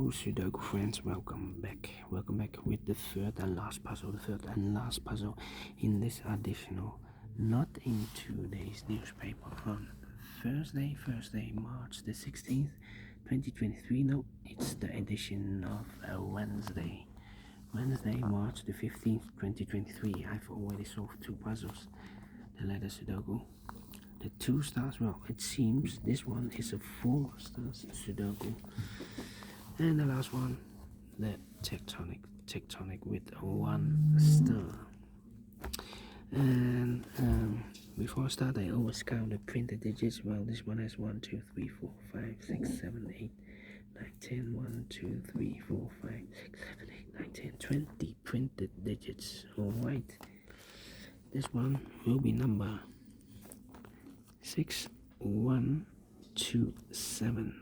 Hello Sudoku friends, welcome back with the third and last puzzle in this additional, not in today's newspaper, on Thursday, March the 16th 2023. No, it's the edition of Wednesday, March the 15th 2023. I've already solved two puzzles, the letter Sudoku, the 2 stars. Well, it seems this one is a 4 stars Sudoku. And the last one, the Tectonic with 1 star. And before I start, I always count the printed digits. Well, this one has 1, 2, 3, 4, 5, 6, 7, 8, 9, 10. 1, 2, 3, 4, 5, 6, 7, 8, 9, 10, 20 printed digits. Alright. This one will be number 6127.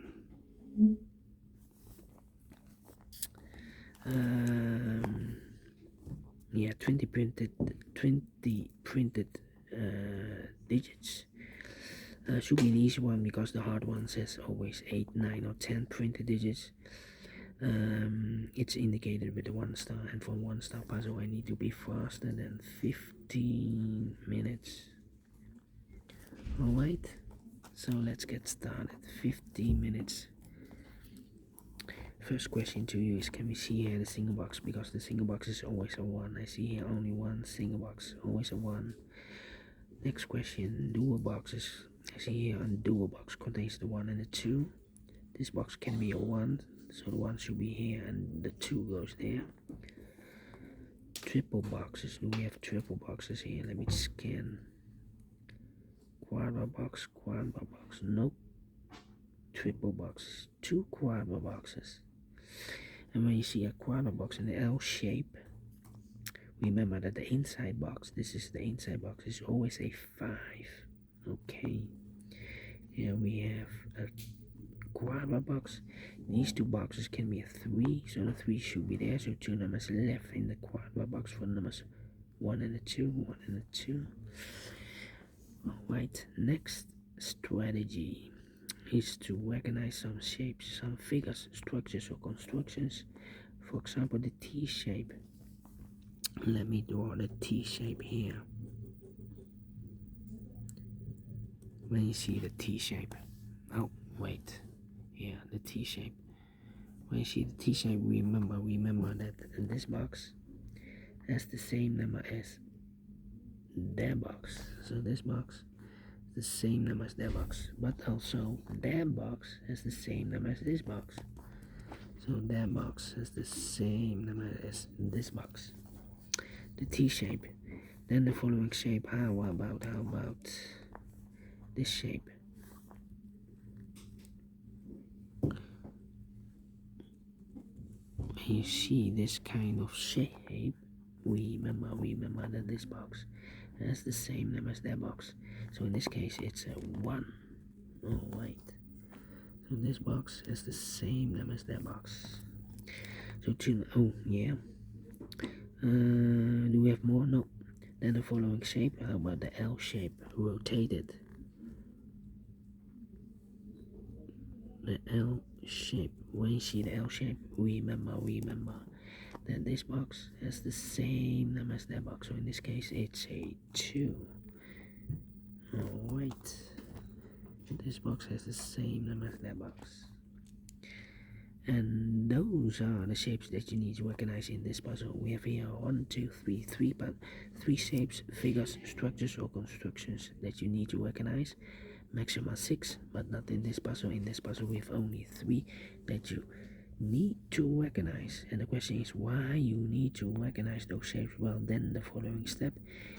Yeah, 20 printed digits. Should be an easy one because the hard one says always 8, 9 or 10 printed digits. It's indicated with a 1 star, and for 1 star puzzle I need to be faster than 15 minutes. Alright, so let's get started. 15 minutes. First question to you is, can we see here the single box? Because the single box is always a 1. I see here only 1 single box, always a 1. Next question, dual boxes. I see here a dual box contains the 1 and the 2. This box can be a 1, so the 1 should be here and the 2 goes there. Triple boxes. Do we have triple boxes here? Let me scan. Quadra box. Nope. Triple boxes. 2 quadra boxes. And when you see a quadra box in the L shape, remember that the inside box, this is the inside box, is always a 5. Okay. Here we have a quadra box. These 2 boxes can be a 3, so the 3 should be there. So 2 numbers left in the quadra box for numbers 1 and the 2, 1 and the 2. Alright, next strategy is to recognize some shapes, some figures, structures or constructions. For example, the T shape. Let me draw the T shape here. When you see the T shape, oh wait, yeah, the T shape. When you see the T shape, remember that this box has the same number as their box. So this box the same number as their box, but also their box has the same number as this box. So their box has the same number as this box. The T shape. Then the following shape. How about this shape? When you see this kind of shape, remember that this box has the same number as their box. So in this case it's a 1. Alright. So this box has the same number as their box. So 2, oh yeah. Do we have more? No. Then the following shape. How about the L shape? Rotated. The L shape. When you see the L shape, remember that this box has the same number as their box. So in this case it's a 2. Alright. This box has the same number as their box. And those are the shapes that you need to recognize in this puzzle. We have here 1, 2, 3, 3 shapes, figures, structures or constructions that you need to recognize. Maximum 6, but not in this puzzle. In this puzzle we have only 3 that you need to recognize. And the question is why you need to recognize those shapes. Well, then the following step,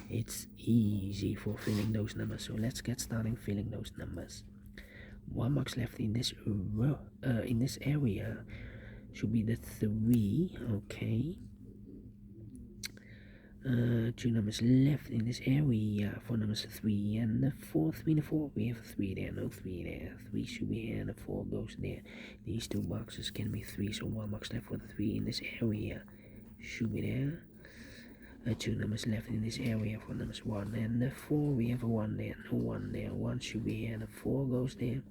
it's easy for filling those numbers. So let's get started filling those numbers. 1 box left in this area should be the 3. Okay. 2 numbers left in this area for numbers 3 and the 4. 3 and the 4. We have 3 there, no 3 there. 3 should be here and the 4 goes there. These 2 boxes can be 3, so 1 box left for the 3 in this area should be there. 2 numbers left in this area for numbers 1 and the 4. We have a 1 there, no 1 there. 1 should be here and the 4 goes there.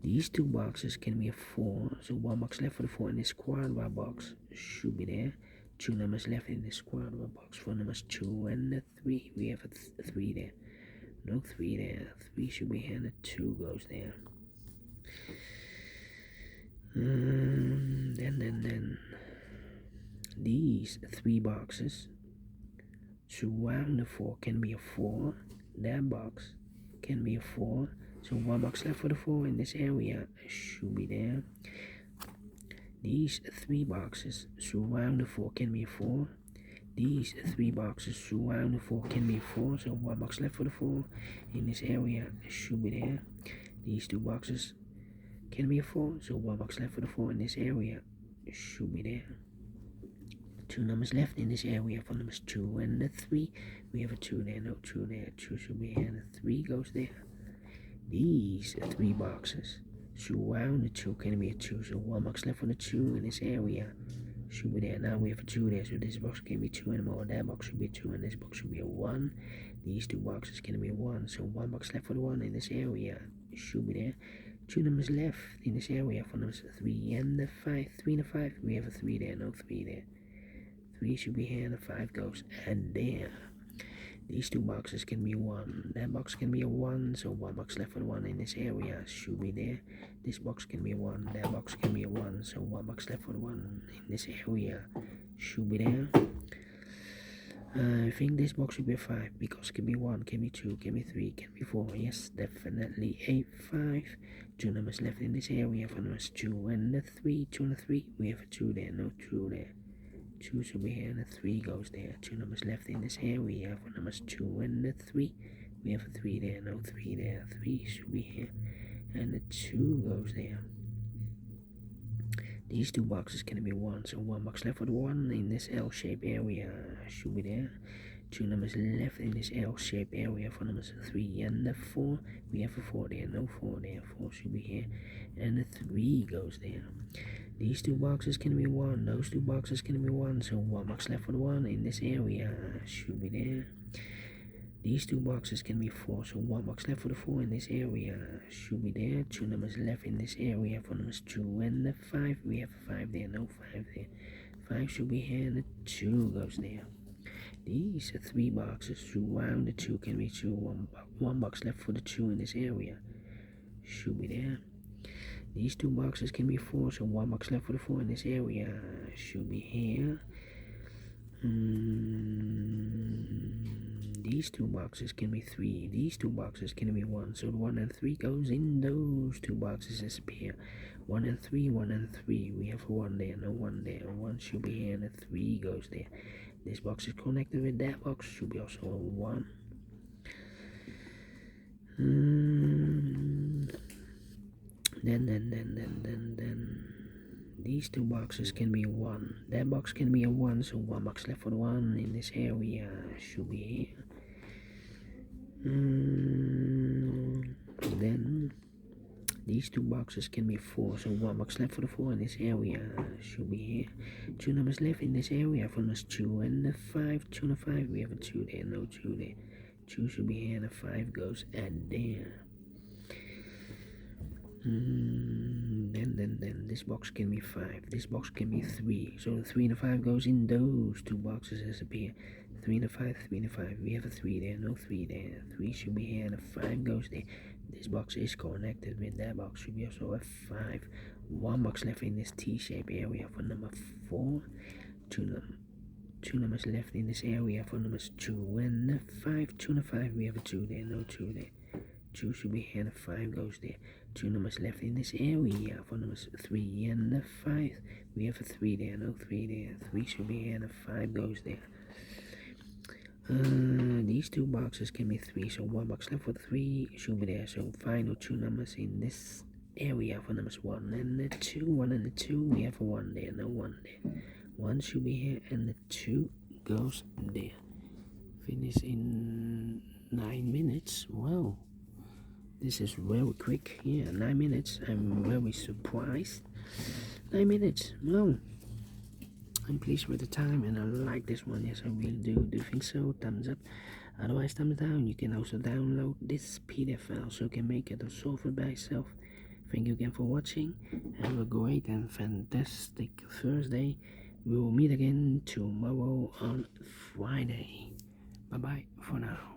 These two boxes can be a 4, so 1 box left for the 4 in this quadrat box should be there. 2 numbers left in this quadrat box for numbers 2 and the 3. We have a 3 there. No 3 there. 3 should be here and the 2 goes there. Then these 3 boxes surround the 4 can be a 4. That box can be a 4. So 1 box left for the 4 in this area should be there. These 3 boxes surround the 4 can be a 4. These 3 boxes surround the 4 can be a 4. So 1 box left for the 4 in this area should be there. These 2 boxes can be a 4. So 1 box left for the 4 in this area should be there. 2 numbers left in this area for numbers 2 and the 3. We have a 2 there, no 2 there. 2 should be here and the 3 goes there. These 3 boxes surround the 2 can be a 2. So 1 box left for the 2 in this area should be there. Now we have a 2 there, so this box can be 2 anymore. That box should be a 2 and this box should be a 1. These 2 boxes can be a 1. So 1 box left for the 1 in this area should be there. 2 numbers left in this area for numbers 3 and the 5. 3 and the 5. We have a 3 there, no 3 there. 3 should be here and the 5 goes. And there. These 2 boxes can be 1. That box can be a 1. So 1 box left for the 1 in this area should be there. This box can be a 1. That box can be a 1. So 1 box left for the 1 in this area should be there. I think this box should be a 5 because it can be 1, can be 2, can be 3, can be 4. Yes, definitely a 5. 2 numbers left in this area for numbers 2 and the 3. 2 and the 3. We have a 2 there, no 2 there. 2 should be here and the 3 goes there. 2 numbers left in this area for numbers 2 and the 3. We have a 3 there, no 3 there. 3 should be here and the 2 goes there. These 2 boxes can be 1, so 1 box left for the 1 in this L-shaped area should be there. 2 numbers left in this L-shaped area for numbers 3 and the 4. We have a 4 there, no 4 there. 4 should be here and the 3 goes there. These 2 boxes can be 1, those 2 boxes can be 1, so 1 box left for the 1 in this area should be there. These 2 boxes can be 4, so 1 box left for the 4 in this area should be there. 2 numbers left in this area for numbers 2 and the 5. We have a 5 there, no 5 there. 5 should be here and the 2 goes there. These 3 boxes surround the 2 can be 2. 1 box left for the 2 in this area should be there. These 2 boxes can be 4, so 1 box left for the 4 in this area should be here. These 2 boxes can be 3. These 2 boxes can be 1, so the 1 and 3 goes in those 2 boxes disappear. 1 and 3, 1 and 3. We have a 1 there, no 1 there. 1 should be here and the 3 goes there. This box is connected with that box, should be also a 1. Then these 2 boxes can be 1. That box can be a 1, so 1 box left for the 1 in this area should be here. Then these 2 boxes can be 4, so 1 box left for the 4 in this area should be here. 2 numbers left in this area for numbers 2 and the 5. 2 and the 5, we have a 2 there, no 2 there. 2 should be here and the 5 goes and there. Then this box can be 5. This box can be 3. So the 3 and the 5 goes in those 2 boxes disappear. 3 and the 5, 3 and the 5. We have a 3 there, no 3 there. 3 should be here and the 5 goes there. This box is connected with that box, should be also a 5. 1 box left in this T-shaped area for number 4. 2 numbers left in this area for numbers 2 and the 5. 2 and the 5, we have a 2 there, no 2 there. 2 should be here and the 5 goes there. 2 numbers left in this area for numbers 3 and the 5. We have a 3 there, no 3 there. 3 should be here and the 5 goes there. These 2 boxes can be 3, so 1 box left for 3 should be there. So final 2 numbers in this area for numbers 1 and the 2. 1 and the 2, we have a 1 there, no 1 there. 1 should be here and the 2 goes there. Finish in 9 minutes. Wow, this is very quick. Yeah, 9 minutes. I'm very surprised. 9 minutes. Wow, I'm pleased with the time and I like this one. Yes, I really do. Do you think so? Thumbs up. Otherwise, thumbs down. You can also download this PDF file so you can make it or solve it by yourself. Thank you again for watching. Have a great and fantastic Thursday. We will meet again tomorrow on Friday. Bye bye for now.